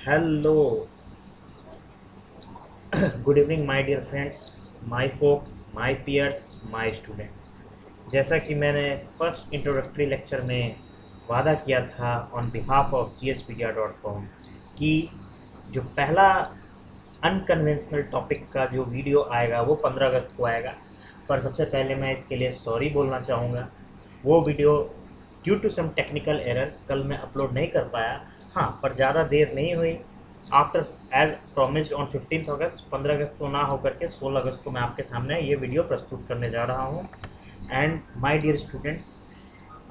Hello, good evening, my dear friends, my folks, my peers, my students. जैसा कि मैंने first introductory lecture में वादा किया था ऑन बिहाफ ऑफ gspedia.com कि जो पहला अनकन्वेंशनल टॉपिक का जो वीडियो आएगा वो 15 अगस्त को आएगा। पर सबसे पहले मैं इसके लिए सॉरी बोलना चाहूँगा। वो video due to some technical errors कल मैं अपलोड नहीं कर पाया। हाँ, पर ज़्यादा देर नहीं हुई। आफ्टर एज प्रोमिस्ड ऑन 15 अगस्त, 15 अगस्त को ना होकर के 16 अगस्त को मैं आपके सामने ये वीडियो प्रस्तुत करने जा रहा हूँ। एंड माय डियर स्टूडेंट्स,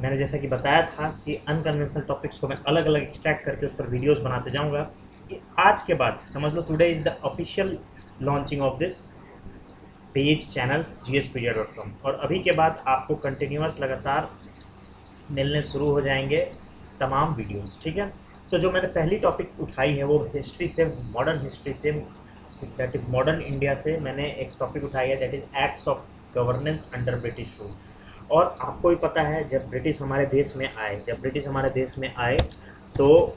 मैंने जैसा कि बताया था कि अनकन्वेंशनल टॉपिक्स को मैं अलग अलग एक्सट्रैक्ट करके उस पर वीडियोस बनाते जाऊंगा। आज के बाद से समझ लो, today is the official launching of this page channel gspedia.com। और अभी के बाद आपको कंटिन्यूअस लगातार मिलने शुरू हो जाएंगे तमाम वीडियोस, ठीक है। तो जो मैंने पहली टॉपिक उठाई है वो हिस्ट्री से, मॉडर्न हिस्ट्री से, दैट इज़ मॉडर्न इंडिया से मैंने एक टॉपिक उठाई है, that is acts of governance under British rule. और आपको ही पता है, जब ब्रिटिश हमारे देश में आए तो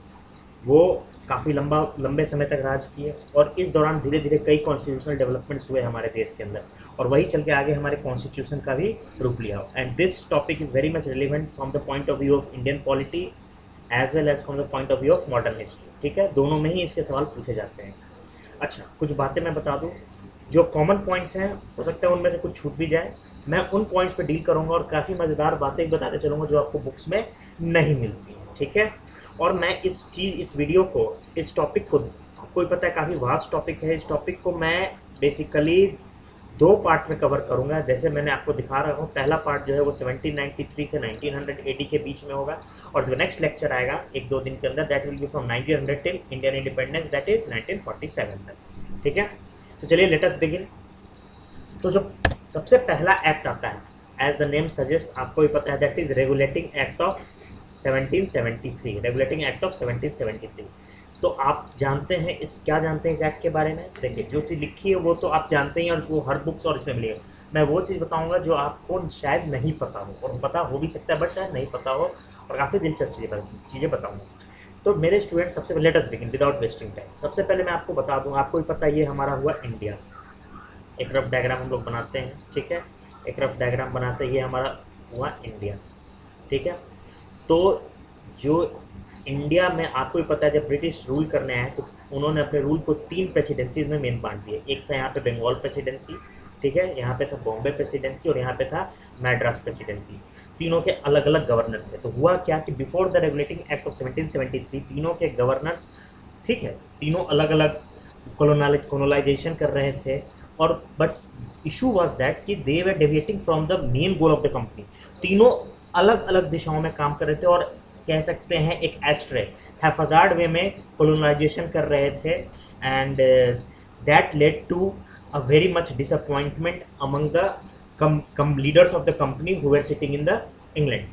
वो काफ़ी लंबे समय तक राज किए, और इस दौरान धीरे धीरे कई कॉन्स्टिट्यूशनल डेवलपमेंट्स हुए हमारे देश के अंदर, और वही चल के आगे हमारे कॉन्स्टिट्यूशन का भी रूप लिया। And this topic is very much relevant from the point of view of Indian polity as well as from the point of view of modern history, ठीक है। दोनों में ही इसके सवाल पूछे जाते हैं। अच्छा, कुछ बातें मैं बता दूं, जो कॉमन पॉइंट्स हैं, हो सकता है उनमें से कुछ छूट भी जाए। मैं उन पॉइंट्स पे डील करूंगा और काफ़ी मज़ेदार बातें बताते चलूँगा जो आपको बुक्स में नहीं मिलती हैं, ठीक है। और मैं इस वीडियो को, इस टॉपिक को, आपको ही पता है काफ़ी वास्ट टॉपिक है, इस टॉपिक को मैं बेसिकली दो पार्ट में कवर करूंगा। जैसे मैंने आपको दिखा रहा हूँ, पहला पार्ट जो है वो 1793 से 1980 के बीच में होगा, और जो नेक्स्ट लेक्चर आएगा एक दो दिन के अंदर, that will B from 1900 till Indian independence, that is 1947 तक, ठीक है। तो चलिए लेट अस बिगिन। तो जो सबसे पहला एक्ट आता है, एज द नेम सजेस्ट, आपको भी पता है, that is regulating act of 1773, regulating act of 1773। तो आप जानते हैं क्या जानते हैं इस एक्ट के बारे में? देखिए, जो चीज़ लिखी है वो तो आप जानते हैं, और वो हर बुक्स और इसमें मिलेगा। मैं वो चीज़ बताऊंगा जो आपको शायद नहीं पता हो, और पता हो भी सकता है बट शायद नहीं पता हो, और काफ़ी दिलचस्प चीज़ें बताऊंगा। तो मेरे स्टूडेंट, सबसे पहले let us begin without wasting time. सबसे पहले मैं आपको बता दूं, आपको भी पता है ये हमारा हुआ इंडिया। एक रफ डायग्राम हम लोग बनाते हैं, ठीक है। एक रफ डायग्राम बनाते हैं, ये हमारा हुआ इंडिया, ठीक है। तो जो इंडिया में, आपको भी पता है, जब ब्रिटिश रूल करने आए तो उन्होंने अपने रूल को 3 प्रेसिडेंसीज में मेन बांट दिए। एक था यहाँ पे बंगाल प्रेसिडेंसी, ठीक है, यहाँ पे था बॉम्बे प्रेसिडेंसी, और यहाँ पे था मैड्रास प्रेसिडेंसी। तीनों के अलग अलग गवर्नर थे। तो हुआ क्या कि before the regulating act of 1773 तीनों के गवर्नर्स, ठीक है, तीनों अलग अलग कॉलोनाइजेशन कर रहे थे, और बट इशू वॉज दैट कि they were deviating from the main goal of the company. तीनों अलग अलग दिशाओं में काम कर रहे थे, और कह सकते हैं एक एस्ट्रे हैफाजार्ड वे में कोलोनाइजेशन कर रहे थे। And that led to a very much disappointment among the leaders of the company who were sitting in the England,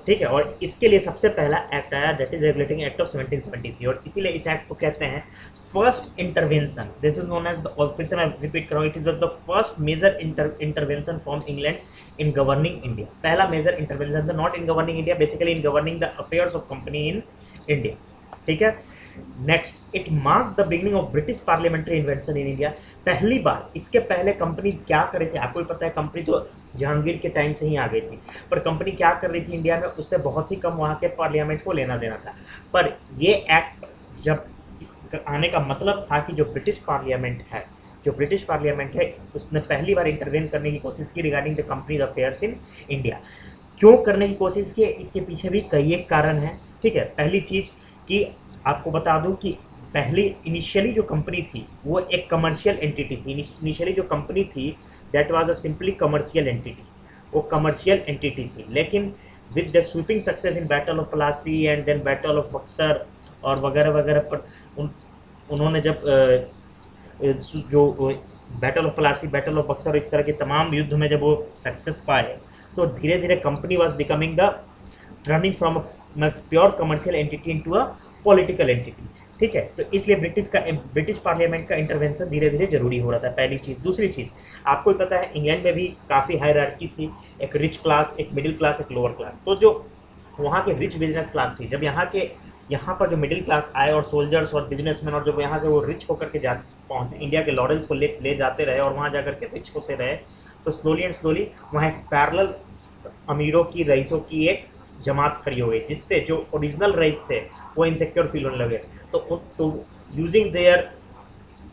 ठीक है। और इसके लिए सबसे पहला एक्ट आया, that is regulating act of 1773, और इसीलिए इस एक्ट को कहते हैं first intervention. This is known as the, और फिर से मैं रिपीट कर रहा हूँ, it is the first major intervention from England in governing India. पहला मेजर इंटरवेंशन था, not in governing India, basically in governing the affairs of company in India, ठीक है। Next, it mark the beginning of British parliamentary invention in India. पहली बार, इसके पहले company क्या कर रही थी, आपको भी पता है, कंपनी तो जहांगीर के टाइम से ही आ गई थी, पर कंपनी क्या कर रही थी इंडिया में, उससे बहुत ही कम वहाँ के पार्लियामेंट को लेना देना था। पर ये एक्ट जब आने का मतलब था कि जो ब्रिटिश पार्लियामेंट है उसने पहली बार इंटरवेन करने की कोशिश की regarding the company affairs in India. क्यों करने की कोशिश की, इसके पीछे भी कई एक कारण है, ठीक है। पहली चीज़ कि आपको बता दूं कि पहली इनिशियली जो कंपनी थी वो एक कमर्शियल एंटिटी थी। इनिशियली जो कंपनी थी that was a simply commercial entity, वो कमर्शियल एंटिटी थी। लेकिन with the sweeping success in battle of Plassey and then battle of Buxar और वगैरह वगैरह पर उन्होंने जब जो battle of Plassey, battle of Buxar, इस तरह के तमाम युद्ध में जब वो सक्सेस पाए, तो धीरे धीरे company was becoming the turning from pure commercial entity into a political entity, ठीक है। तो इसलिए ब्रिटिश पार्लियामेंट का इंटरवेंशन धीरे धीरे जरूरी हो रहा था, पहली चीज़। दूसरी चीज़, आपको भी पता है इंग्लैंड में भी काफ़ी हायरार्की थी, एक रिच क्लास, एक मिडिल क्लास, एक लोअर क्लास। तो जो वहाँ के रिच बिजनेस क्लास थी, जब यहाँ के यहाँ पर जो मिडिल क्लास आए और सोल्जर्स और बिजनेसमैन और जब यहाँ से वो रिच होकर के जा पहुँचे, इंडिया के लॉरेंस को ले जाते रहे और वहाँ जाकर के रिच होते रहे, तो स्लोली एंड स्लोली वहाँ एक पैरेलल अमीरों की, रईसों की एक जमात खड़ी हो गई, जिससे जो ओरिजिनल रईस थे वो इनसिक्योर फील होने लगे। तो using their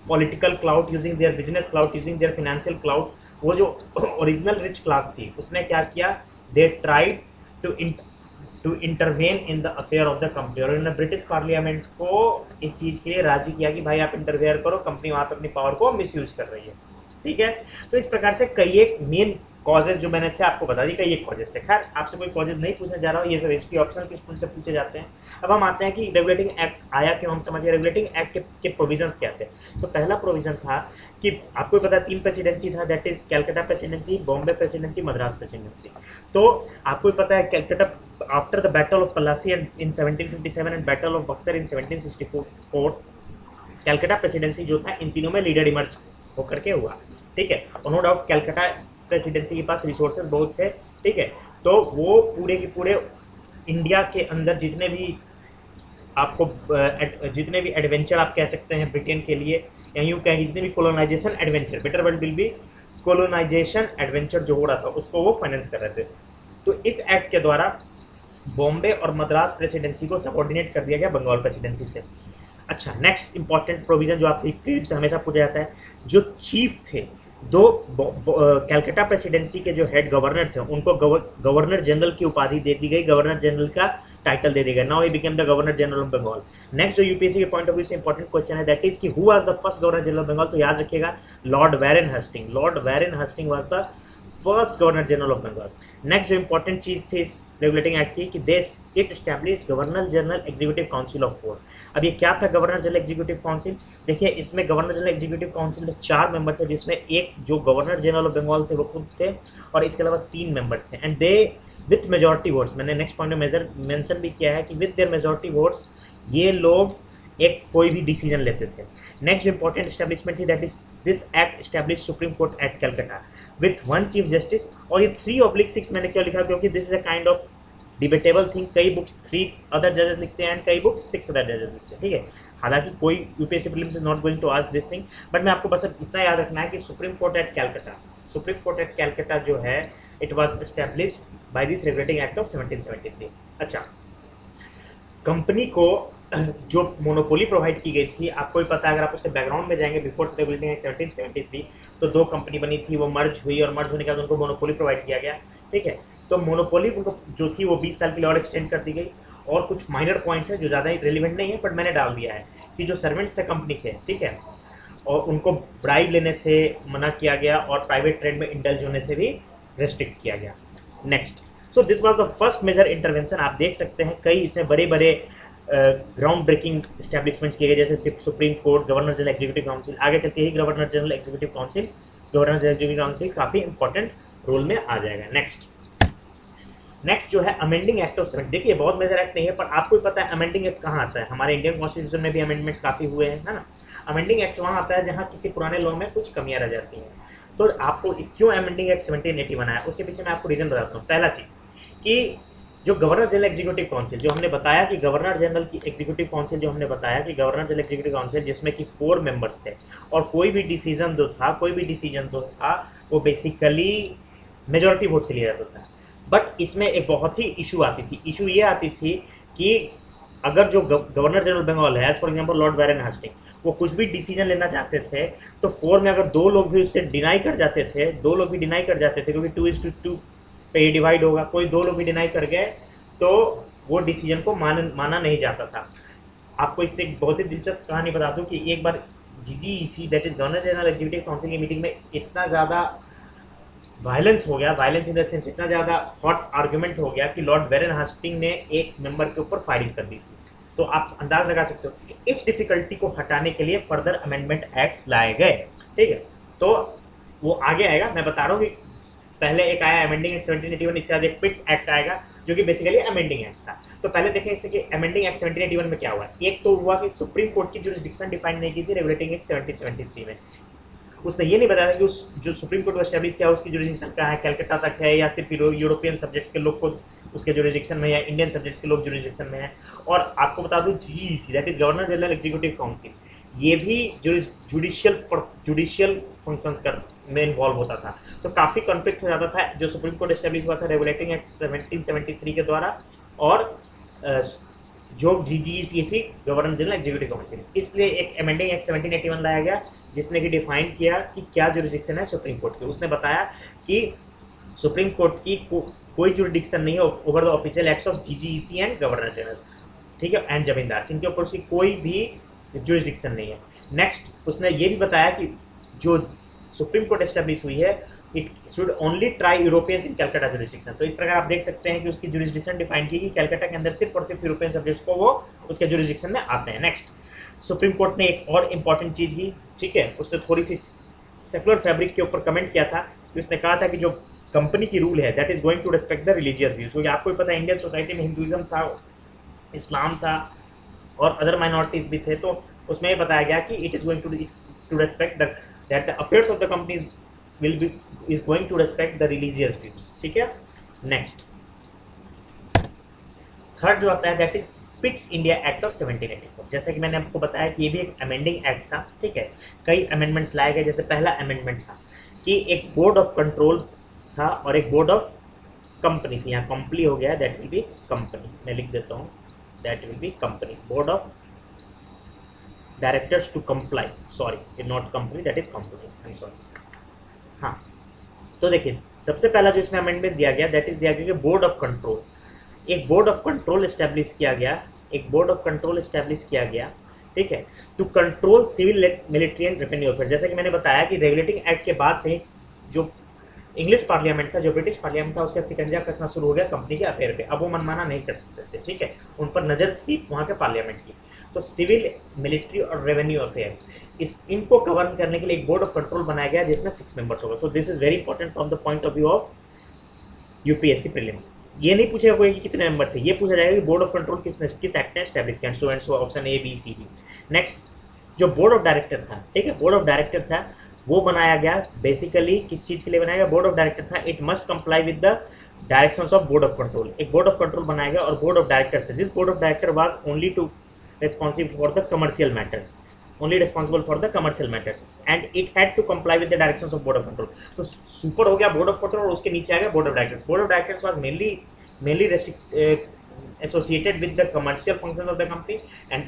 political cloud, using their business cloud, using their financial cloud, वो जो ओरिजिनल रिच क्लास थी उसने क्या किया, they tried to intervene in the affair of the company, और उन्होंने ब्रिटिश पार्लियामेंट को इस चीज़ के लिए राजी किया कि भाई आप इंटरवेयर करो, कंपनी वहाँ पे अपनी पावर को मिसयूज कर रही है। ठीक है, तो इस प्रकार से कई एक मेन कॉजेज जो मैंने थे आपको बता दी, कई एक कॉजेज थे। खैर आपसे कोई कॉजेज नहीं पूछने जा रहा हूँ, ये सब हिस्ट्री ऑप्शनल के स्टूडेंट से पूछे जाते हैं। अब हम आते हैं कि रेगुलेटिंग एक्ट आया क्यों, हम समझिए रेगुलेटिंग एक्ट के प्रोविजंस क्या थे। तो पहला प्रोविजन था कि आपको पता है 3 प्रेसिडेंसी था, that is Calcutta presidency, Bombay presidency, Madras presidency. तो आपको पता है Calcutta after the battle of Plassey in 1757 and battle of Buxar in 1764, Calcutta presidency जो था इन तीनों में लीडर इमर्ज होकर के हुआ। ठीक है, और नो डाउट कैलकाटा प्रेसिडेंसी के पास रिसोर्सेज बहुत थे। ठीक है, तो वो पूरे के पूरे इंडिया के अंदर जितने भी आपको जितने भी एडवेंचर आप कह सकते हैं ब्रिटेन के लिए, या यूँ कहें जितने भी colonisation adventure, better world will be colonisation adventure जो हो रहा था उसको वो फाइनेंस कर रहे थे। तो इस एक्ट के द्वारा बॉम्बे और मद्रास प्रेसिडेंसी को सबऑर्डिनेट कर दिया गया बंगाल प्रेसिडेंसी से। अच्छा, नेक्स्ट इंपॉर्टेंट प्रोविजन जो आपकी प्रीलिम्स से हमेशा पूछा जाता है, जो चीफ थे दो कैलकाटा प्रेसिडेंसी के जो हेड गवर्नर थे उनको गवर्नर जनरल की उपाधि दे दी गई, गवर्नर जनरल का टाइटल दे दिया गया। Now he became the governor general of Bengal. Next जो यूपीएससी के पॉइंट ऑफ व्यू से इंपॉर्टेंट क्वेश्चन है, दैट इज कि who was the first governor general of Bengal. तो याद रखिएगा lord Warren Hastings, lord Warren Hastings was the first governor general of Bengal. Next जो important चीज थी इस रेगुलेटिंग एक्ट की कि it established governor general executive council of 4। अब ये क्या था गवर्नर जनरल एग्जीक्यूटिव काउंसिल? देखिए इसमें गवर्नर जनरल एग्जीक्यूटिव काउंसिल में 4 मेंबर थे, जिसमें एक जो गवर्नर जनरल ऑफ बंगाल थे वो खुद थे, और इसके अलावा 3 मेंबर्स थे, and they with majority votes, मैंने नेक्स्ट पॉइंट में मेंशन भी किया है कि विथ देयर मेजॉरिटी वोट्स ये लोग एक कोई भी डिसीजन लेते थे। नेक्स्ट इंपॉर्टेंट एस्टेब्लिशमेंट थी, that is this act establish supreme court eight Calcutta with 1 chief justice. और ये 3/6 मैंने क्यों लिखा, क्योंकि this is a kind of debatable thing. कई बुक्स 3 अदर जजेस लिखते हैं एंड कई बुक्स 6 अदर जजेस लिखते हैं। ठीक है, हालांकि कोई UPSC prelims is not going to ask this thing, but मैं आपको बस इतना याद रखना है कि supreme court at Calcutta, supreme court at Calcutta जो है it was established by this regulating act of 1773। अच्छा, कंपनी को जो मोनोपोली प्रोवाइड की गई थी, आपको भी पता है, अगर आप उससे बैकग्राउंड में जाएंगे बिफोर रेगुलेटिंग एक्ट 1773, तो 2 कंपनी बनी थी, वो मर्ज हुई और मर्ज होने के बाद उनको मोनोपोली प्रोवाइड किया गया। ठीक है, तो मोनोपोली उनको जो थी वो 20 साल के लिए और एक्सटेंड कर दी गई। और कुछ माइनर पॉइंट्स हैं जो ज़्यादा रिलेवेंट नहीं है, बट मैंने डाल दिया है कि जो सर्वेंट्स थे कंपनी के, ठीक है, और उनको ब्राइब लेने से मना किया गया और प्राइवेट ट्रेड में इंडल्ज होने से भी रेस्ट्रिक्ट किया गया। Next, so this was the first major intervention. आप देख सकते हैं कई इसमें बड़े बड़े ग्राउंड ब्रेकिंग स्टैब्लिशमेंट्स किए गए, जैसे supreme court, governor general executive council. आगे चल के ही governor general executive council, governor general executive council काफ़ी इंपॉर्टेंट रोल में आ जाएगा। नेक्स्ट जो है अमेंडिंग एक्ट ऑफ 70। देखिए बहुत मेजर एक्ट नहीं है, पर आपको पता है अमेंडिंग एक्ट कहाँ आता है। हमारे इंडियन कॉन्स्टिट्यूशन में भी अमेंडमेंट्स काफ़ी हुए हैं, है ना। अमेंडिंग एक्ट वहाँ आता है जहाँ किसी पुराने लॉ में कुछ कमियाँ रह जाती हैं। तो आपको क्यों अमेंडिंग एक्ट 1780 बनाया, उसके पीछे मैं आपको रीजन बताता हूँ। पहला चीज़ कि जो गवर्नर जनरल एग्जीक्यूटिव काउंसिल जो हमने बताया कि गवर्नर जनरल की एग्जीक्यूटिव काउंसिल जो हमने बताया कि गवर्नर जनरल एग्जीक्यूटिव काउंसिल जिसमें कि 4 मेंबर्स थे, और कोई भी डिसीजन जो था वो बेसिकली मेजॉरिटी वोट से लिया जाता था। बट इसमें एक बहुत ही इशू आती थी। इशू ये आती थी कि अगर जो गवर्नर जनरल बंगाल है, as for example lord Warren Hastings, वो कुछ भी डिसीजन लेना चाहते थे तो 4 में अगर 2 लोग भी उससे डिनाई कर जाते थे, क्योंकि 2:2 पे डिवाइड होगा, कोई 2 लोग भी डिनाई कर गए तो वो डिसीजन को माना नहीं जाता था। आपको इससे एक बहुत ही दिलचस्प कहानी बता दूं कि एक बार GGEC that is governor general executive council की मीटिंग में इतना ज़्यादा वायलेंस हो गया, वायलेंस इन द सेंस इतना ज़्यादा हॉट आर्गुमेंट हो गया कि लॉर्ड वैरेन हास्टिंग ने एक मेंबर के ऊपर फायरिंग कर दी थी। तो आप अंदाज लगा सकते हो कि इस डिफिकल्टी को हटाने के लिए फर्दर अमेंडमेंट एक्ट्स लाए गए। ठीक है, तो वो आगे आएगा, मैं बता रहा हूँ कि पहले एक आया अमेंडिंग एक्ट 1781, इसके बाद एक पिट्स एक्ट आएगा जो कि बेसिकली अमेंडिंग एक्ट था। तो पहले देखें इससे कि अमेंडिंग एक्ट 1781 में क्या हुआ। एक तो हुआ कि सुप्रीम कोर्ट की जुरिसडिक्शन डिफाइन नहीं की थी रेगुलेटिंग एक्ट 1773 में, उसने ये नहीं बताया था कि उस जो सुप्रीम कोर्ट को एस्टेब्लिश किया उसकी जुरिडिक्शन कहाँ है, कलकत्ता तक है या सिर्फ यूरोपियन सब्जेक्ट्स के लोग को उसके जुरिडिक्शन में, या इंडियन सब्जेक्ट्स के लोग जुरिडिक्शन में है। और आपको बता दूं GEC that is governor general executive council, ये भी जुडिशियल फंक्शंस कर में इन्वॉल्व होता था। तो काफ़ी कॉन्फ्लिक्ट हो जाता था जो सुप्रीम कोर्ट एस्टेब्लिश हुआ था रेगुलेटिंग एक्ट 1773 के द्वारा, और जो जीजीसी थी गवर्नर जनरल एग्जीक्यूटिव काउंसिल। इसलिए एक अमेंडिंग एक्ट 1781 लाया गया जिसने कि डिफाइन किया कि क्या जुरिडिक्शन है सुप्रीम कोर्ट की। उसने बताया कि सुप्रीम कोर्ट की कोई जुरिडिक्शन नहीं है over the official acts of GGC and governor general, ठीक है, एंड जमींदार सिंह के ऊपर उसकी कोई भी जुरिडिक्शन नहीं है। नेक्स्ट उसने ये भी बताया कि जो सुप्रीम कोर्ट एस्टेब्लिश हुई है it should only try Europeans in Calcutta jurisdiction. तो इस प्रकार आप देख सकते हैं कि उसकी जुरिडिक्शन डिफाइन की कि कलकत्ता के अंदर सिर्फ और सिर्फ यूरोपियन सब्जेक्ट्स को वो उसके जुरिडिक्शन में आते हैं। नेक्स्ट सुप्रीम कोर्ट ने एक और इम्पॉर्टेंट चीज़ की, ठीक है, उसने थोड़ी सी सेकुलर फैब्रिक के ऊपर कमेंट किया था कि उसने कहा था कि जो कंपनी की रूल है that is going to respect the religious views. क्योंकि आपको पता है इंडियन सोसाइटी में हिंदुइज्म था, इस्लाम था और अदर माइनॉरिटीज भी थे, तो उसमें ये बताया गया कि it is going to respect that the affairs of the companies will be is going to respect the religious views, ठीक है। नेक्स्ट थर्ड जो आता है that is Pitt's India act of 1784। जैसा कि मैंने आपको बताया कि ये भी एक अमेंडिंग एक्ट था, ठीक है, कई अमेंडमेंट्स लाए गए। जैसे पहला अमेंडमेंट था कि एक बोर्ड ऑफ कंट्रोल था और एक बोर्ड ऑफ कंपनी थी। यहाँ कंपनी हो गया, दैट विल बी कंपनी, मैं लिख देता हूँ, that will be company, board of directors to comply, sorry not company, that is company, I am sorry. हाँ, तो देखिए सबसे पहला जो इसमें अमेंडमेंट दिया गया दैट इज दिया गया कि बोर्ड ऑफ कंट्रोल, एक बोर्ड ऑफ कंट्रोल एस्टेब्लिश किया गया, एक बोर्ड ऑफ कंट्रोल एस्टेब्लिश किया गया, ठीक है, to control civil military and revenue affair. जैसे कि मैंने बताया कि रेगुलेटिंग एक्ट के बाद से जो इंग्लिश पार्लियामेंट था, जो ब्रिटिश पार्लियामेंट था, उसका शिकंजा कसना शुरू हो गया कंपनी के अफेयर पे। अब वो मनमाना नहीं कर सकते थे, ठीक है, उन पर नज़र थी वहाँ के पार्लियामेंट की। तो सिविल, मिलिट्री और रेवेन्यू अफेयर्स इनको गवर्न करने के लिए एक बोर्ड ऑफ कंट्रोल बनाया गया जिसमें 6 मेंबर्स होगा। सो this is very important from the point of view of UPSC prelims. ये नहीं पूछेगा कोई कि कितने मेंबर थे, ये पूछा जाएगा कि बोर्ड ऑफ कंट्रोल किस एक्ट ने एस्टैब्लिश किया, so and so, option A B C D. Next जो बोर्ड ऑफ डायरेक्टर था, ठीक है, बोर्ड ऑफ डायरेक्टर था, वो बनाया गया बेसिकली किस चीज़ के लिए बनाया गया, बोर्ड ऑफ डायरेक्टर था, it must comply with the directions of board of control. एक बोर्ड ऑफ कंट्रोल बनाया गया और board of directors, this board of director was only to responsible for the commercial matters, only responsible for the commercial matters, and it had to comply with the directions of board of control। तो super हो गया board of control और उसके नीचे आ गया board of directors. Board of directors was mainly associated with the commercial functions of the company, and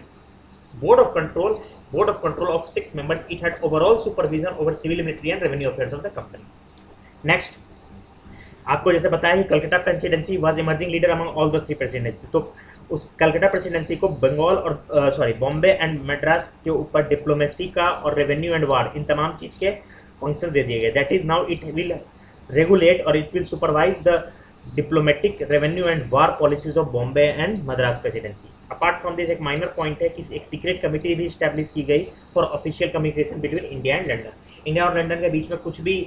board of control of 6 members, it had overall supervision over civil, military and revenue affairs of the company। next आपको जैसे बताया कि Calcutta presidency was emerging leader among all the 3 presidency. तो उस Calcutta presidency को बंगाल और Bombay and Madras के ऊपर डिप्लोमेसी का और रेवेन्यू एंड वार, इन तमाम चीज़ के फंक्शंस दे दिए गए। That is now it will regulate और it will supervise the diplomatic, revenue and war policies of Bombay and Madras presidency. Apart from this एक माइनर पॉइंट है कि एक सीक्रेट कमिटी भी स्टैब्लिश की गई for official communication between India and London. India और London के बीच में कुछ भी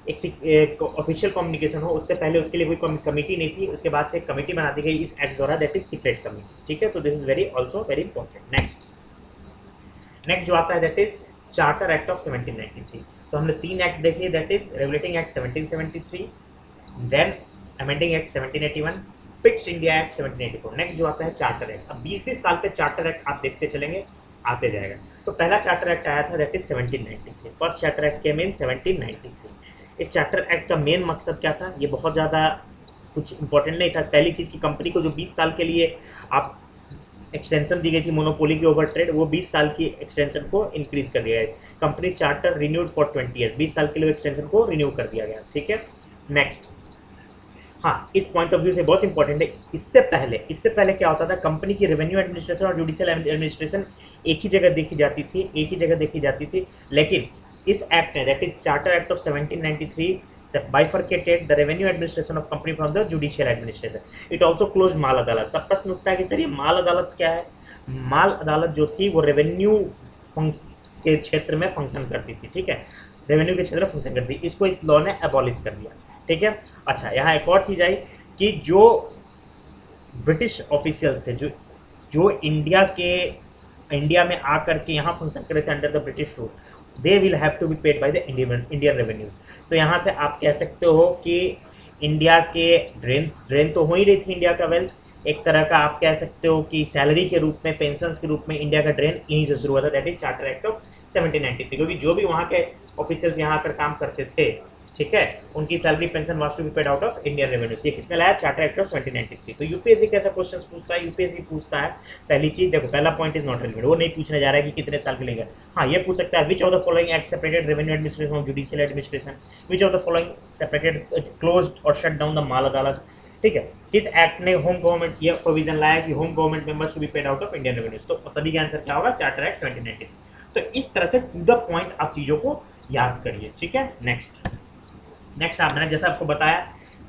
एक ऑफिशियल कम्युनिकेशन हो उससे पहले उसके लिए कोई कमेटी नहीं थी, उसके बाद से एक कमेटी बना दी गई इस एक्ट द्वारा, दैट इज सीक्रेट कमेटी, ठीक है। तो this is very also very important. Next जो आता है that is charter act of 1793। तो हमने 3 एक्ट देख लिए, that is regulating act 1773, then amending act 1781, Pitt's India act 1784। Next जो आता है चार्टर एक्ट। अब 20-20 साल पे चार्टर एक्ट आप देखते चलेंगे, आते जाएगा। तो पहला चार्टर एक्ट आया था that is 1793, first charter act came in 1793। इस चार्टर एक्ट का मेन मकसद क्या था, ये बहुत ज़्यादा कुछ इंपॉर्टेंट नहीं था। पहली चीज़ की कंपनी को जो 20 साल के लिए आप एक्सटेंशन दी गई थी मोनोपोली के ओवर ट्रेड, वो 20 साल की एक्सटेंशन को इंक्रीज कर दिया गया। Company charter renewed for 20 years, 20 साल के लिए एक्सटेंशन को रिन्यू कर दिया गया, ठीक है। नेक्स्ट, हाँ, इस पॉइंट ऑफ व्यू से बहुत इंपॉर्टेंट है। इससे पहले क्या होता था, कंपनी की रेवेन्यू एडमिनिस्ट्रेशन और जुडिशियल एडमिनिस्ट्रेशन एक ही जगह देखी जाती थी, लेकिन इस एक्ट ने, that is charter act of 1793, bifurcated the revenue administration of company from the judicial administration. It also close माल अदालत। सब प्रश्न उठता है कि सर ये माल अदालत क्या है। माल अदालत जो थी वो रेवेन्यू के क्षेत्र में फंक्शन करती थी, ठीक है, रेवेन्यू के क्षेत्र में फंक्शन करती थी। इसको इस लॉ ने एबॉलिश कर दिया, ठीक है। अच्छा, यहाँ एक और चीज़ आई कि जो ब्रिटिश ऑफिशियल्स थे, जो इंडिया में आकर के यहाँ फंक्शन कर रहे थे under the British rule, they will have to be paid by the Indian revenues. तो यहाँ से आप कह सकते हो कि इंडिया के ड्रेन तो हो ही रही थी इंडिया का वेल्थ, एक तरह का आप कह सकते हो कि सैलरी के रूप में, पेंशन के रूप में इंडिया का ड्रेन यहीं से शुरू हुआ था, that is charter act of 1793। क्योंकि जो भी वहाँ के ऑफिशियल्स यहाँ आकर काम करते थे, ठीक है, उनकी salary pension was to be paid out of Indian revenue. ये किसने लाया? Charter act of 1793। तो यूपीएससी कैसा क्वेश्चन पूछता है? यूपीएससी पूछता है, पहली चीज देखो, पहला पॉइंट इज नॉट रेलिवेंट, वो नहीं पूछने जा रहा है कि कितने साल के लिए। हाँ, ये पूछ सकता है विच of the following act separated revenue administration from judicial administration, which of the following separated closed और शट डाउन द माल अदालत, ठीक है। किस एक्ट ने होम गवर्नमेंट ये प्रोविजन लाया कि home government members should be paid out of Indian revenue? तो सभी का आंसर क्या होगा? Charter act 1793। तो इस तरह से टू द पॉइंट आप चीजों को याद करिए, ठीक है। नेक्स्ट मैंने जैसा आपको बताया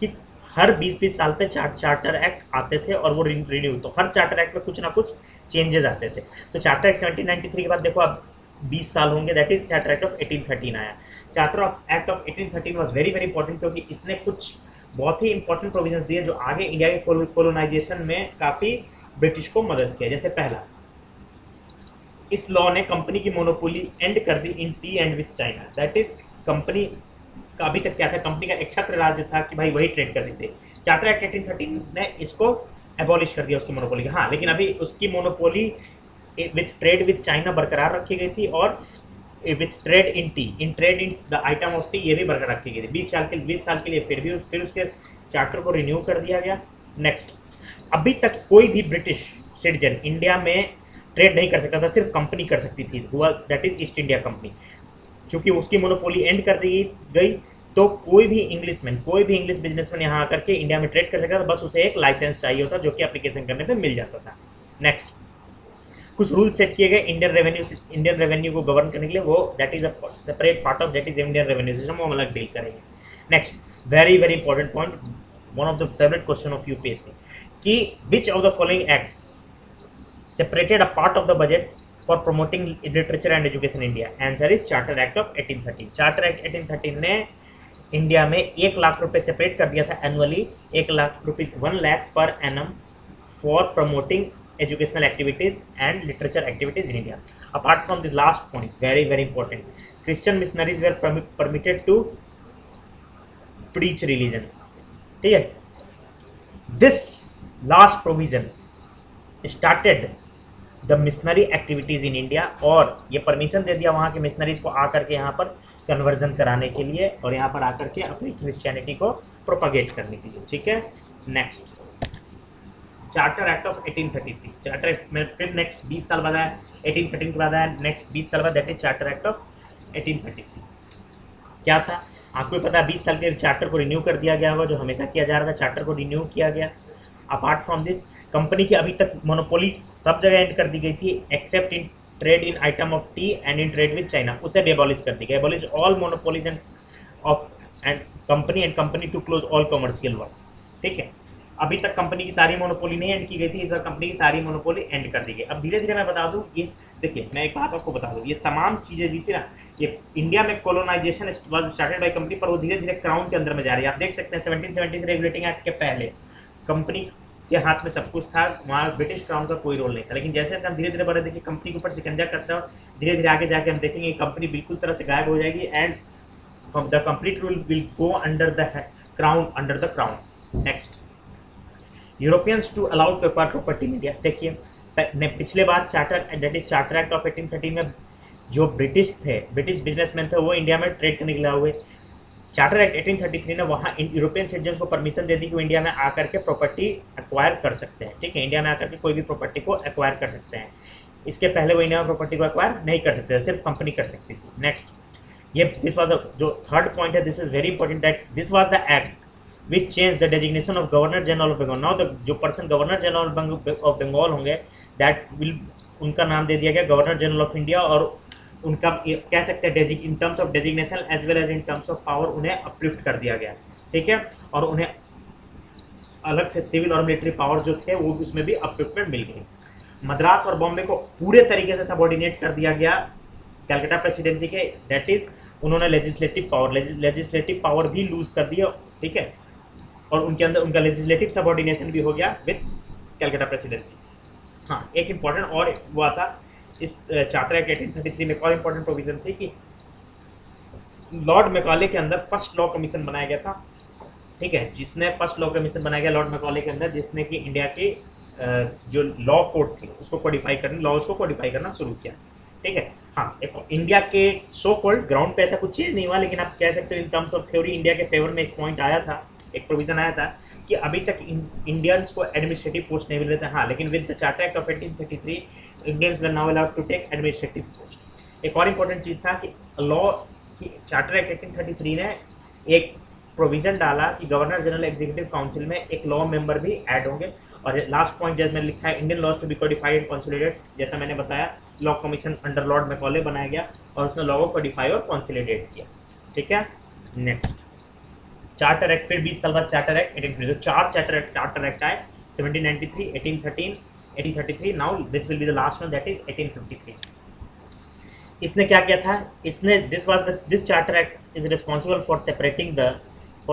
कि हर 20-20 साल पे चार्टर एक्ट आते थे और वो रिन्यू, तो हर चार्टर एक्ट में कुछ ना कुछ चेंजेस आते थे। तो चार्टर एक्ट 1793 के बाद देखो अब 20 साल होंगे, that is charter act of 1813 आया। Charter act of 1813 was very very important, क्योंकि इसने कुछ बहुत ही इंपॉर्टेंट प्रोविजंस दिए जो आगे इंडिया के कोलोनाइजेशन में काफी ब्रिटिश को मदद किया। जैसे पहला, इस लॉ ने कंपनी की मोनोपोली एंड कर दी in tea end with China, that is company का अभी तक क्या था, कंपनी का एक छत्र राज्य था कि भाई वही ट्रेड कर सकते। चार्टर एक्ट 1813 ने इसको एबॉलिश कर दिया उसकी मोनोपोली। हाँ, लेकिन अभी उसकी monopoly with trade with China बरकरार रखी गई थी, और with trade in T, in trade in the item of T, ये भी बरकरार रखी गई थी 20 साल के लिए। फिर उसके चार्टर को रिन्यू कर दिया गया। नेक्स्ट, अभी तक कोई भी ब्रिटिश सिटीजन इंडिया में ट्रेड नहीं कर सकता था, सिर्फ कंपनी कर सकती थी, हुआ that is east India company. क्योंकि उसकी मोनोपोली एंड कर दी गई, तो कोई भी इंग्लिश बिजनेसमैन यहाँ आकर के इंडिया में ट्रेड कर सकता था, बस उसे एक लाइसेंस चाहिए होता जो कि एप्लीकेशन करने पे मिल जाता था। नेक्स्ट, कुछ रूल सेट किए गए इंडियन रेवेन्यू को गवर्न करने के लिए, वो that is a separate part of that is Indian revenue system, वो हम अलग डील करेंगे। Next, very very important point, one of the favourite question of UPSC, कि which of the following acts separated a part of the budget for promoting literature and education in India? Answer is Charter Act of 1813. Charter Act 1813 ने India में 1 लाख रुपए separate कर दिया था annually, 1 lakh rupees 1 lakh per annum for promoting educational activities and literature activities in India. Apart from this last point, very very important, Christian missionaries were permitted to preach religion, ठीक है। This last provision started the missionary activities in India, और ये permission दे दिया वहाँ के missionaries को आकर के यहाँ पर कन्वर्जन कराने के लिए और यहाँ पर आकर के अपनी क्रिश्चियनिटी को प्रोपागेट करने के लिए, ठीक है। Next, charter act of 1833, charter में फिर नेक्स्ट 20 साल बाद आया, 1813 के बाद आया, नेक्स्ट 20 साल बाद that is charter act of 1833। क्या था आपको भी पता है, 20 साल के चार्टर को रिन्यू कर दिया गया होगा, जो हमेशा किया जा रहा था, चार्टर को रिन्यू किया गया। अपार्ट फ्रॉम दिस, कंपनी की अभी तक मोनोपोली सब जगह एंड कर दी गई थी except in trade in item of tea and in trade with China, उसे भी एबॉलिश कर दी गई। Abolish all monopolies and of and company to close all commercial work, ठीक है। अभी तक कंपनी की सारी मोनोपोली नहीं एंड की गई थी, इस बार कंपनी की सारी मोनोपोली एंड कर दी गई। अब धीरे धीरे मैं बता दूं, ये देखिए मैं एक बात आपको बता दूं, ये तमाम चीज़ें जीती ना, ये इंडिया में colonisation was started by company, पर वो धीरे धीरे क्राउन के अंदर में जा रही है। आप देख सकते हैं 1773 रेगुलेटिंग एक्ट के पहले कंपनी के हाथ में सब कुछ था, वहाँ ब्रिटिश क्राउन का कोई रोल नहीं था। लेकिन जैसे जैसे हम धीरे धीरे बढ़े, देखिए कंपनी के ऊपर शिकंजा कस रहा है, धीरे धीरे आगे जाके हम देखेंगे कंपनी बिल्कुल तरह से गायब हो जाएगी and the complete rule will go under the crown. Next, Europeans to allowed to acquire property in India. देखिए पिछले बार that is charter act of 1813 में जो ब्रिटिश बिजनेसमैन थे वो इंडिया में ट्रेड करने के लिए हुए। चार्टर एक्ट 1833 ने वहाँ यूरोपियन सिटीजन्स को परमिशन दे दी कि वो इंडिया में आकर के प्रॉपर्टी एक्वायर कर सकते हैं, ठीक है। इंडिया में आकर के कोई भी प्रॉपर्टी को एक्वायर कर सकते हैं। इसके पहले वो इंडिया में प्रॉपर्टी को एक्वायर नहीं कर सकते थे, सिर्फ कंपनी कर सकती थी। नेक्स्ट, ये दिस वाज जो थर्ड पॉइंट है, this is very important, that this was the act which change the designation of governor general of Bengal. Now जो person governor general of Bengal होंगे, दैट विल, उनका नाम दे दिया गया गवर्नर जनरल ऑफ इंडिया, और उनका कह सकते हैं in terms of designation as well as in terms of power उन्हें अपलिफ्ट कर दिया गया, ठीक है। और उन्हें अलग से सिविल और मिलिट्री पावर जो थे वो उसमें भी अपलिफ्टमेंट मिल गई। मद्रास और बॉम्बे को पूरे तरीके से सबऑर्डिनेट कर दिया गया कलकत्ता प्रेसिडेंसी के, दैट इज उन्होंने लेजिस्लेटिव पावर भी लूज कर दिया, ठीक है। और उनके अंदर उनका लेजिस्लेटिव सबऑर्डिनेशन भी हो गया विद कलकत्ता प्रेसिडेंसी। हाँ, एक इंपॉर्टेंट और वो आता इस चार्टर एक्ट 1833 में एक और इम्पॉर्टेंट प्रोविजन थी कि लॉर्ड मैकॉले के अंदर फर्स्ट लॉ कमीशन बनाया गया था, ठीक है, जिसने फर्स्ट लॉ कमीशन बनाया गया लॉर्ड मैकॉले के अंदर, जिसने कि इंडिया की जो लॉ कोड थी उसको कोडिफाई करने, लॉज को कोडिफाई करना शुरू किया, ठीक है। हाँ, एक इंडिया के सो कॉल्ड ग्राउंड पे ऐसा कुछ चीज नहीं हुआ, लेकिन आप कह सकते हो इन टर्म्स ऑफ थ्योरी इंडिया के फेवर में एक पॉइंट आया था, एक प्रोविजन आया था कि अभी तक इंडियंस को एडमिनिस्ट्रेटिव पोस्ट नहीं मिल रहे थे। हाँ, लेकिन with the charter act of 1833 Indians were now allowed to take administrative post. एक और इंपॉर्टेंट चीज था कि लॉ की चार्टर एक्ट 1833 ने एक प्रोविजन डाला कि गवर्नर जनरल एग्जीक्यूटिव काउंसिल में एक लॉ मेंबर भी ऐड होंगे। और लास्ट पॉइंट जैसे मैंने लिखा है, Indian laws to be codified and consolidate, जैसा मैंने बताया law commission under Lord Macaulay बनाया गया और उसने लॉ को कोडिफाई और कंसोलिडेट किया, ठीक है। नेक्स्ट चार्टर एक्ट, फिर 20 साल बाद चार्टर एक्ट 1853, तो चार चार्टर एक्ट आए 1793, 1813, 1833, now this will be the last one that is 1853। इसने क्या किया था, इसने this charter act is responsible for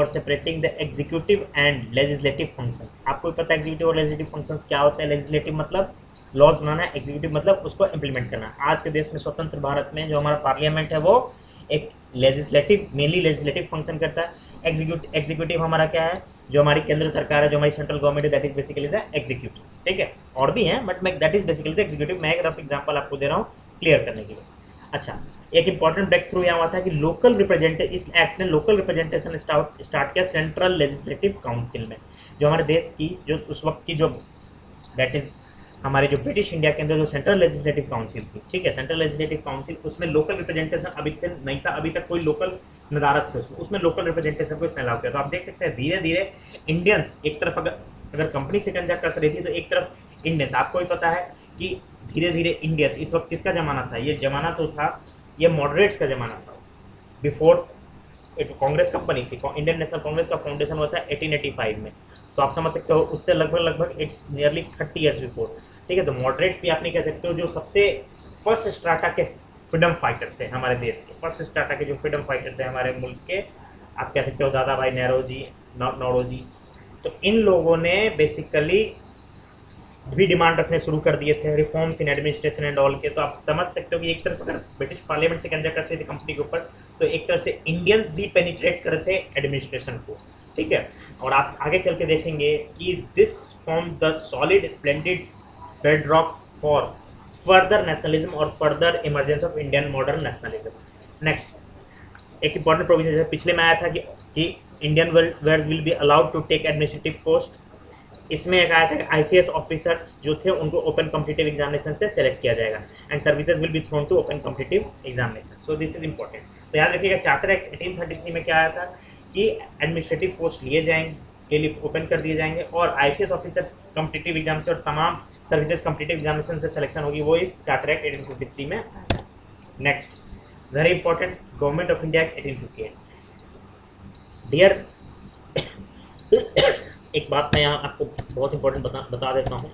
separating the executive and legislative functions. आपको पता है एग्जीक्यूटिव और लेजिस्लेटिव फंक्शंस क्या होते हैं। लेजिस्लेटिव मतलब लॉज बनाना, एग्जीक्यूटिव मतलब उसको इम्प्लीमेंट करना। आज के देश में स्वतंत्र भारत में जो हमारा पार्लियामेंट है वो एक लेजिस्लेटिव, मेनली लेजिस्लेटिव फंक्शन करता है। एग्जीक्यूटिव हमारा क्या है, जो हमारी केंद्र सरकार है, जो हमारी सेंट्रल गवर्नमेंट है, that is basically the executive, ठीक है। और भी हैं बट मैं that is basically the executive. मैं एक रफ एग्जांपल आपको दे रहा हूँ क्लियर करने के लिए। अच्छा, एक इंपॉर्टेंट ब्रेक थ्रू यहाँ हुआ था कि लोकल रिप्रेजेंटेशन, इस एक्ट ने लोकल रिप्रेजेंटेशन स्टार्ट किया सेंट्रल लेजिस्लेटिव काउंसिल में। जो हमारे देश की जो उस वक्त की जो दैट इज हमारे जो ब्रिटिश इंडिया के अंदर जो सेंट्रल लेजिस्लेटिव काउंसिल थी, ठीक है, सेंट्रल लेजिस्लेटिव काउंसिल, उसमें लोकल रिप्रेजेंटेशन अभी से नहीं था, अभी तक कोई लोकल नदारत थे उसमें लोकल रिप्रेजेंटेशन को इसने अलाउ किया। तो आप देख सकते हैं धीरे धीरे इंडियंस, एक तरफ अगर कंपनी शिकंजा कस रही थी तो एक तरफ इंडियंस, आपको भी पता है कि धीरे धीरे इंडियंस, इस वक्त किसका जमाना था, ये जमाना तो था, ये मॉडरेट्स का जमाना था। बिफोर कांग्रेस कंपनी थी, इंडियन नेशनल कांग्रेस का फाउंडेशन हुआ था 1885 में, तो आप समझ सकते हो उससे लगभग इट्स नियरली 30 ईयर्स बिफोर, ठीक है। तो मॉडरेट्स भी आप नहीं कह सकते हो, जो सबसे फर्स्ट स्ट्राटा के फ्रीडम फाइटर थे हमारे देश के, फर्स्ट स्ट्राटा के जो फ्रीडम फाइटर थे हमारे मुल्क के, आप कह सकते हो दादा भाई नौरोजी। तो इन लोगों ने बेसिकली भी डिमांड रखने शुरू कर दिए थे, reforms in administration and all के। तो आप समझ सकते हो कि एक तरफ अगर ब्रिटिश पार्लियामेंट से कंजा कर रही थी कंपनी के ऊपर, तो एक तरफ से इंडियंस भी पेनिट्रेट कर रहे थे एडमिनिस्ट्रेशन को, ठीक है। और आप आगे चल के देखेंगे कि this form the solid splendid bedrock for further nationalism और further emergence of Indian modern nationalism. Next एक इंपॉर्टेंट प्रोविजन जैसे पिछले में आया था कि Indian world will be allowed to take administrative post. इसमें एक आया था कि आईसीएस ऑफिसर्स जो थे उनको ओपन कॉम्पिटिटिव एग्जामिनेशन से सेलेक्ट किया जाएगा and services will be thrown to open competitive examination. So this is important. तो याद रखिएगा चार्टर एक्ट 1833 में क्या आया था कि एडमिनिस्ट्रेटिव पोस्ट लिए जाएंगे के लिए ओपन कर दिए जाएंगे और आईसीएस ऑफिसर्स कॉम्पिटिटिव एग्जाम से और तमाम सर्विसेज कॉम्पिटिटिव एग्जामिनेशन से सिलेक्शन होगी, वो इस चार्टर एक्ट 1853 में आया था। Next very important, government of India act 1858। Dear एक बात मैं यहाँ आपको बहुत इंपॉर्टेंट बता देता हूँ।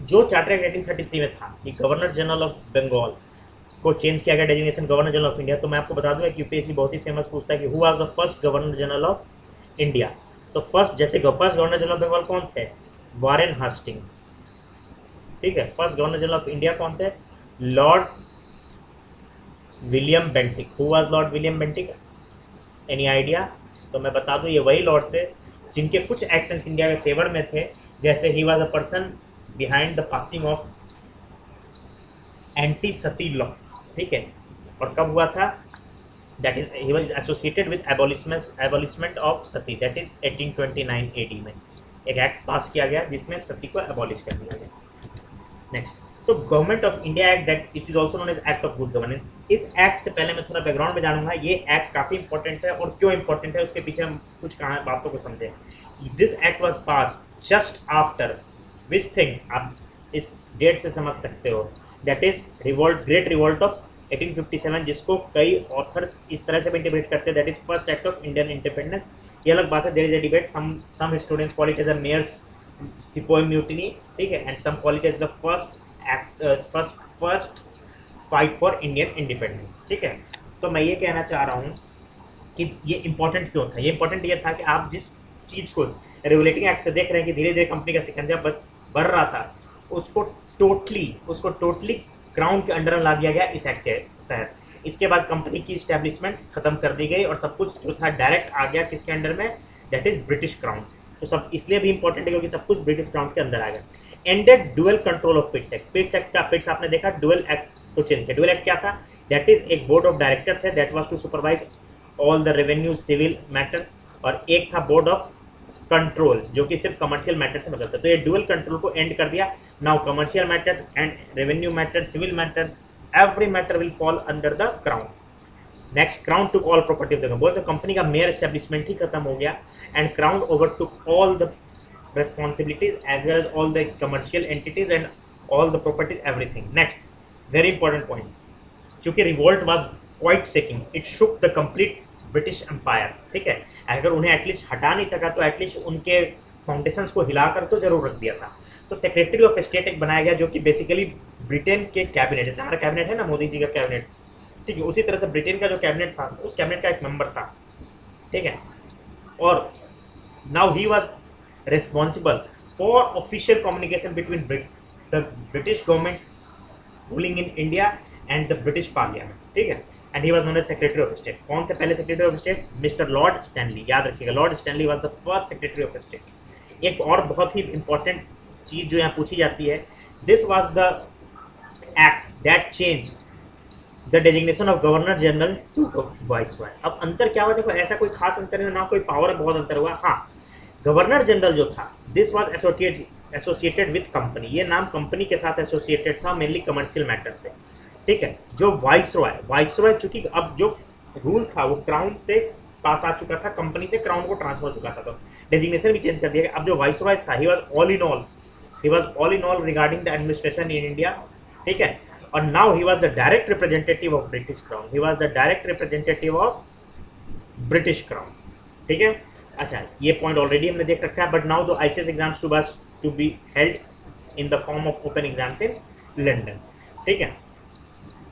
जो चार्टर एक्ट 1833 में था कि गवर्नर जनरल ऑफ बंगाल को चेंज किया गया designation governor general of India, तो मैं आपको बता दूंगा कि यूपीएससी बहुत ही फेमस पूछता है कि who was the first governor general of India. तो first governor general of Bengal कौन थे, वारेन हास्टिंग, ठीक है। First governor general of India कौन थे, Lord William Bentinck. Who was Lord William Bentinck, any idea? तो मैं बता दूं ये वही लॉर्ड थे जिनके कुछ एक्शंस इंडिया के फेवर में थे, जैसे ही was a person behind the passing of anti sati law, ठीक है। और कब हुआ था, that is he was associated with abolishment of sati, that is 1829 AD में एक एक्ट पास किया गया जिसमें सती को एबॉलिश कर दिया गया। नेक्स्ट, तो government of India act that it is also known as act of good governance. इस एक्ट से पहले मैं थोड़ा बैकग्राउंड में जानूंगा ये एक्ट काफी इंपॉर्टेंट है और क्यों इंपॉर्टेंट है उसके पीछे हम कुछ बातों को समझें। This act was passed just after which thing, आप इस डेट से समझ सकते हो, that is great revolt of 1857, जिसको कई ऑथर्स इस तरह से भी इंटरप्रेट करते हैं that is first act of Indian independence. ये अलग बात है, there is a debate, some students call it as a mere sepoy mutiny, ठीक है, and some call it as the first fight for Indian independence, ठीक है। तो मैं ये कहना चाह रहा हूँ कि ये इंपॉर्टेंट क्यों था। ये इंपॉर्टेंट ये था कि आप जिस चीज़ को रेगुलेटिंग एक्ट से देख रहे हैं कि धीरे धीरे कंपनी का शिकंजा बढ़ रहा था, उसको टोटली ग्राउंड के अंडर ला दिया गया इस एक्ट के तहत। इसके बाद कंपनी की स्टैब्लिशमेंट खत्म कर दी गई और सब कुछ जो था डायरेक्ट आ गया किसके अंडर में, दैट इज ब्रिटिश क्राउन। तो सब इसलिए भी इंपॉर्टेंट है क्योंकि सब कुछ ब्रिटिश क्राउन के अंदर आ गया। Ended dual control of Pitt's act. Pitt's act का पिट्स आपने देखा, डुअल एक्ट को चेंज किया। डुअल एक्ट क्या था, दैट इज एक बोर्ड ऑफ डायरेक्टर थे that was to supervise all the revenue civil matters, और एक था बोर्ड ऑफ कंट्रोल जो कि सिर्फ कमर्शियल मैटर से मतलब था। तो ये डुअल कंट्रोल को एंड कर दिया। Now commercial matters and revenue matters, civil matters, every matter will fall under the crown. Next, crown took all property of the board, तो कंपनी का मेयर एस्टेब्लिशमेंट ही खत्म हो गया and crown overtook all the responsibilities as well as all the commercial entities and all the properties, everything. Next, very important point, चूंकि revolt was quite shaking, it shook the complete British Empire, ठीक है। अगर उन्हें at least हटा नहीं सका तो at least उनके फाउंडेशंस को हिलाकर तो जरूर रख दिया था। तो सेक्रेटरी ऑफ स्टेट एक बनाया गया जो कि बेसिकली ब्रिटेन के कैबिनेट, जैसे हमारा कैबिनेट है ना मोदी जी का कैबिनेट, ठीक है, उसी तरह से ब्रिटेन का जो कैबिनेट था उस कैबिनेट का एक मेंबर था, ठीक है। और now he was responsible for official communication between the British government ruling in India and the British Parliament, ठीक है। and he was known as Secretary of State। कौन थे पहले Secretary of State? Mister Lord Stanley, याद रखिएगा, Lord Stanley was the first Secretary of State। एक और बहुत ही इंपॉर्टेंट चीज जो यहाँ पूछी जाती है, this was the act that changed the designation of Governor General to Viceroy। अब अंतर क्या हुआ, देखो ऐसा कोई खास अंतर नहीं, ना कोई पावर में बहुत अंतर हुआ। हाँ, गवर्नर जनरल जो था this was associated with company, ये नाम कंपनी के साथ एसोसिएटेड था मेनली कमर्शियल मैटर से, ठीक है। जो वाइसरॉय चूंकि अब जो रूल था वो क्राउन से पास आ चुका था, कंपनी से क्राउन को ट्रांसफर हो चुका था, तो डेजिग्नेशन भी चेंज कर दिया गया। अब जो वाइसरॉय था he was all in all regarding the administration in India, ठीक है। और now he was the direct representative of British crown, he was the direct representative of British crown, ठीक है। अच्छा, ये पॉइंट ऑलरेडी हमने देख रखा है, but now the ICS exams to be held in the form of open exams in London, ठीक है।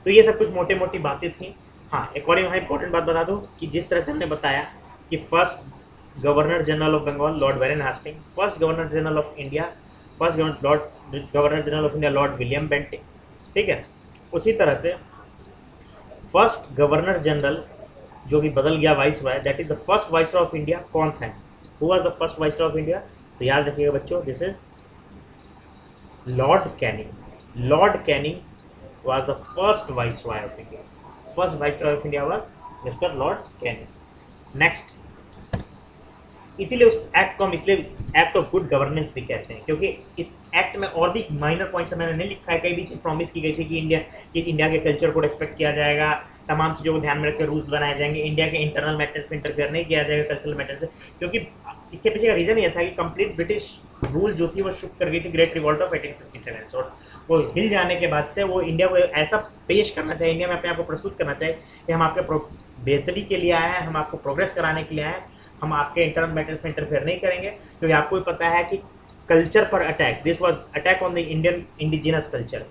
तो ये सब कुछ मोटी मोटी बातें थी। हाँ, एक और यहाँ इंपॉर्टेंट बात बता दूँ कि जिस तरह से हमने बताया कि first governor general of Bengal Lord Warren Hasting, first governor general of India, first governor general of India Lord William Bentinck, ठीक है। उसी तरह से फर्स्ट गवर्नर जनरल जो कि बदल गया viceroy, that is the first viceroy of India, कौन था, who was the first viceroy of India? तो याद रखिएगा बच्चों, this is Lord Canning. Lord Canning was the first viceroy of India, first viceroy of India was mister Lord Canning. Next, इसीलिए उस act को हम इसलिए एक्ट ऑफ गुड गवर्नेंस भी कहते हैं, क्योंकि इस एक्ट में और भी माइनर पॉइंट्स मैंने नहीं लिखा है, कई भी चीज़ प्रॉमिस की गई थी कि इंडिया के कल्चर को रिस्पेक्ट किया जाएगा, तमाम चीज़ों को ध्यान में रखकर रूल्स बनाए जाएंगे, इंडिया के इंटरनल मैटर्स में इंटरफेयर नहीं किया जाएगा कल्चरल मैटर्स में, क्योंकि इसके पीछे का रीज़न ये था कि कंप्लीट ब्रिटिश रूल जो थी वो शुरू कर गई थी ग्रेट रिवॉल्ट ऑफ 1857 और वो हिल जाने के बाद से वो इंडिया को ऐसा पेश करना चाहिए, इंडिया में अपने आप को प्रस्तुत करना चाहिए कि हम आपके बेहतरी के लिए आए हैं, हम आपको प्रोग्रेस कराने के लिए आए हैं, हम आपके इंटरनल मैटर्स में इंटरफेयर नहीं करेंगे, क्योंकि आपको भी पता है कि कल्चर पर attack, this was attack on the Indian indigenous culture,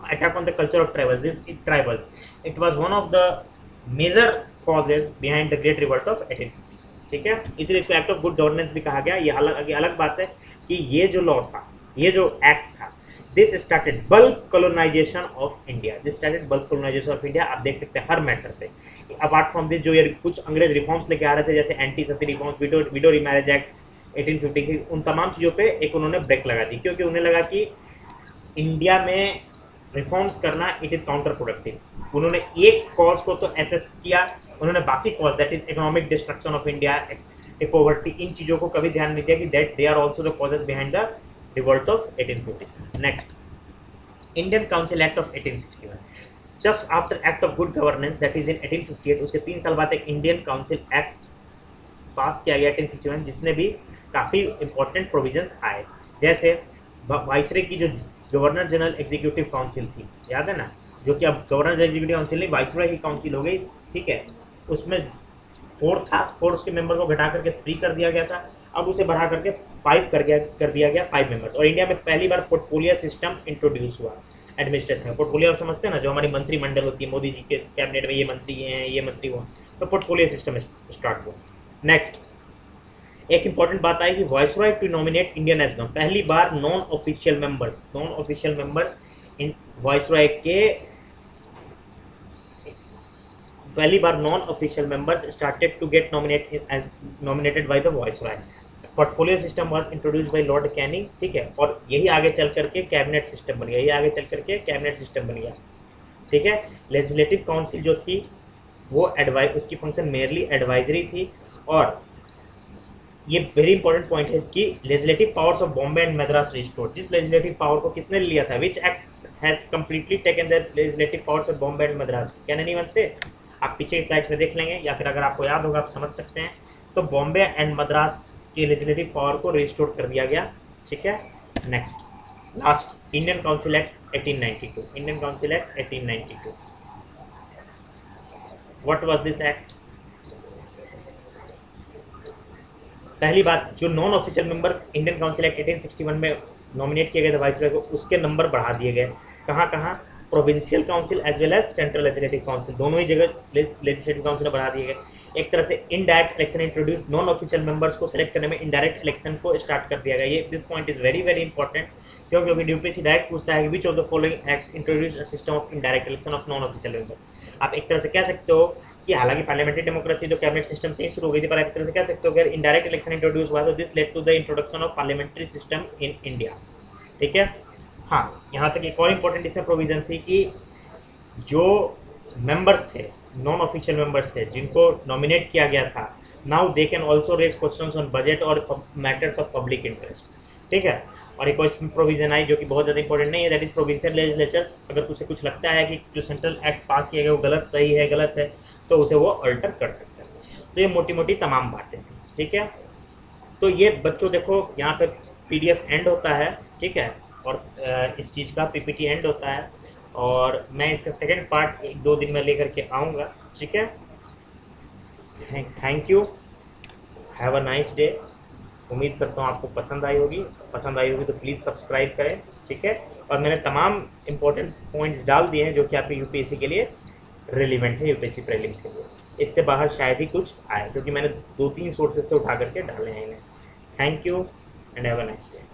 attack on the culture of tribals, it was one of the major causes behind the great revolt of 1857, ठीक है। इसलिए इसको एक्ट ऑफ गुड गवर्नेंस भी कहा गया। ये अलग बात है कि ये जो लॉ था, ये जो एक्ट था, this started bulk colonisation of India, this started bulk colonisation of India. आप देख सकते हैं हर मैटर पे, अपार्ट फ्रॉम दिस जो ये कुछ अंग्रेज रिफॉर्म्स लेके आ रहे थे, जैसे एंटी सती रिफॉर्म्स, विडो रीमैरिज एक्ट 1856, उन तमाम चीज़ों पे एक उन्होंने ब्रेक लगा दी, क्योंकि उन्हें लगा कि इंडिया में रिफॉर्म्स करना इट इज़ काउंटर प्रोडक्टिव। उन्होंने एक कॉज को तो एसेस किया, उन्होंने बाकी cause that is economic destruction of India, poverty, इन चीज़ों को कभी ध्यान नहीं दिया कि that they are also the causes behind the revolt of 1857। Next, Indian council act of 1861, just after act of good governance that is in 1858, उसके 3 साल बाद एक इंडियन काउंसिल एक्ट पास किया गया 1861, जिसने भी काफ़ी इंपॉर्टेंट प्रोविजंस आए, जैसे वाइसरे की जो गवर्नर जनरल एग्जीक्यूटिव काउंसिल थी, याद है ना, जो कि अब गवर्नर जनरल एग्जीक्यूटिव काउंसिल नहीं, वाइसरॉय की काउंसिल हो गई, ठीक है। उसमें 4 था, 4 उसके मेंबर को घटा करके 3 कर दिया गया था, अब उसे बढ़ा करके 5 कर दिया गया 5 मेंबर्स। और इंडिया में पहली बार पोर्टफोलियो सिस्टम इंट्रोड्यूस हुआ एडमिनिस्ट्रेशन में। पोर्टफोलियो आप समझते हैं ना, जो हमारी मंत्रिमंडल होती है, मोदी जी के कैबिनेट में ये मंत्री हैं, ये मंत्री हुआ, तो पोर्टफोलियो सिस्टम स्टार्ट हुआ। नेक्स्ट, एक इंपॉर्टेंट बात आई कि viceroy to nominate Indian as non, पहली बार non official members in viceroy के पहली बार non official members started to get nominated by the viceroy. Portfolio system was introduced by Lord Canning, ठीक है, और यही आगे चल करके कैबिनेट सिस्टम बन गया, यही आगे चल करके कैबिनेट सिस्टम बन गया, ठीक है। लेजिस्लेटिव काउंसिल जो थी वो उसकी फंक्शन मेयरली एडवाइजरी थी, और ये वेरी इंपॉर्टेंट पॉइंट है कि legislative powers of Bombay and Madras restored. जिस लेजिस्लेटिव पावर को किसने लिया था, which act has completely taken the legislative powers of Bombay and Madras, can anyone से? आप पीछे की स्लाइड्स में देख लेंगे, या फिर अगर आपको याद होगा आप समझ सकते हैं। तो बॉम्बे एंड मद्रास के लेजिस्लेटिव पावर को रिस्टोर कर दिया गया, ठीक है। Next last, Indian council act 1892। Indian council act 1892, what was this act? पहली बात, जो non official member Indian council act 1861 में नॉमिनेट किए गए थे वाइसरॉय को, उसके नंबर बढ़ा दिए गए। कहाँ कहाँ? Provincial council as well as central legislative council, दोनों ही जगह लेजिस्लेटिव काउंसिल बढ़ा दिए गए। एक तरह से indirect election introduce, non official members को सेलेक्ट करने में इनडायरेक्ट इलेक्शन को स्टार्ट कर दिया गया। ये this point is very very important, क्योंकि यूपीएससी डायरेक्ट पूछता है कि which of the following acts introduce a system of indirect election of non official member. आप एक तरह से कह सकते हो कि हालांकि पार्लियामेंट्री डेमोक्रेसी तो कैबिनेट सिस्टम से ही शुरू हो गई थी, पर एक तरह से कह सकते हो कि इनडायरेक्ट इलेक्शन इंट्रोड्यूस हुआ तो this led to the introduction of parliamentary system in India, ठीक है। हाँ, यहाँ तक एक और इम्पोर्टेंट इसमें प्रोविजन थी कि जो मेंबर्स थे, नॉन ऑफिशियल मेंबर्स थे, जिनको नॉमिनेट किया गया था, now they can also raise questions on budget और मैटर्स ऑफ पब्लिक इंटरेस्ट, ठीक है। और एक और इसमें प्रोविजन आई जो कि बहुत ज़्यादा इंपॉर्टेंट नहीं है, दैट इज प्रोविंशियल लेजिस्लेचर्स। अगर तुझे कुछ लगता है कि जो सेंट्रल एक्ट पास किया गया वो गलत सही है गलत है, तो उसे वो अल्टर कर सकते हैं। तो ये मोटी मोटी तमाम बातें थी, ठीक है। तो ये बच्चों देखो यहाँ पे PDF एंड होता है, ठीक है, और इस चीज़ का PPT एंड होता है, और मैं इसका सेकंड पार्ट 1-2 दिन में लेकर के आऊँगा, ठीक है। Thank you, have a nice day. उम्मीद करता हूँ आपको पसंद आई होगी तो प्लीज़ सब्सक्राइब करें, ठीक है। और मैंने तमाम इम्पोर्टेंट पॉइंट्स डाल दिए हैं जो कि आपके UPSC के लिए रिलेवेंट है, UPSC प्रीलिम्स के लिए। इससे बाहर शायद ही कुछ आए, क्योंकि मैंने 2-3 सोर्सेज से उठा करके डाले हैं इन्हें। Thank you and have a nice day.